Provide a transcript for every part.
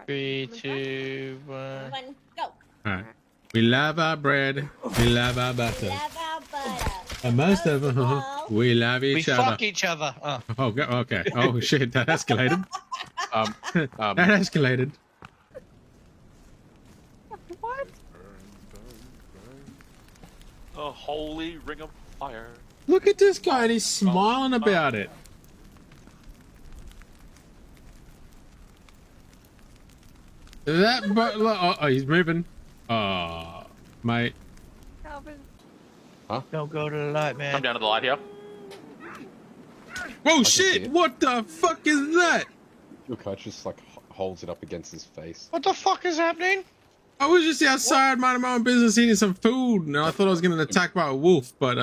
3, 2, 1. One, go. Alright. We love our bread. We love our butter. Love our butter. And most of Most of all, all, we love We each other. fuck each other. Oh. Oh, okay. Oh, shit. That escalated. That Um, escalated. What? a holy ring of fire. Look at this guy and he's smiling about it. That but oh, he's moving. Oh, mate. Calvin. Don't go to the light, man. Come down to the light here. Oh see shit! it. What the fuck is that? Your coach just like holds it up against his face. What the fuck is happening? I was just outside minding my own business eating some food and I thought I was getting attacked by a wolf, but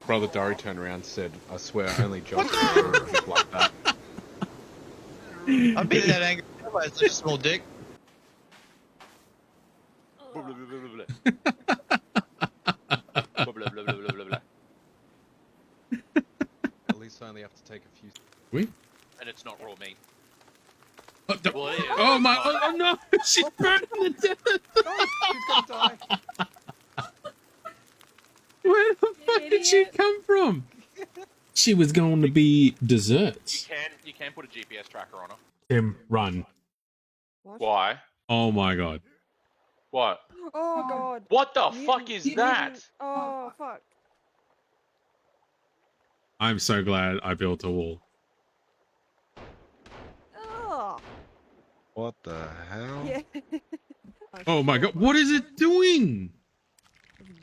Brother Dory turned around and said, I swear only Josh can do like that. I'd be that angry. It's such a small dick. Blah, blah, blah, blah, blah. Blah, blah, blah, blah, blah, blah, blah. At least I only have to take a few. we And it's not raw meat. oh, the- Well, it is. oh my oh no, she's burning to death. She's gonna die. Where the fuck did she idiot. come from? She was going to be desserts. You can put a GPS tracker on her. Tim, run. What? Why? Oh my god. What? Oh god. What the Mutant- fuck is mutant- that? Oh fuck. I'm so glad I built a wall. Oh. What the hell? Yeah. Oh my god, what is it doing?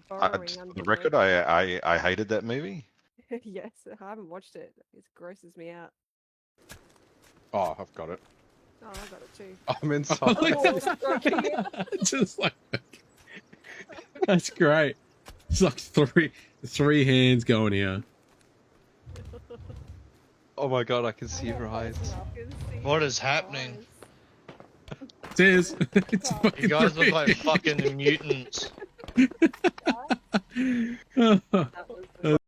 Burrowing For under the record, I hated that movie. Yes, I haven't watched it. It grosses me out. Oh, I've got it. Oh, I got it too. I'm inside. Oh, Just like that's great. It's like three hands going here. Oh my god, I can see your eyes. What is happening? It is. It's You fucking You guys look three. like fucking mutants. Oh,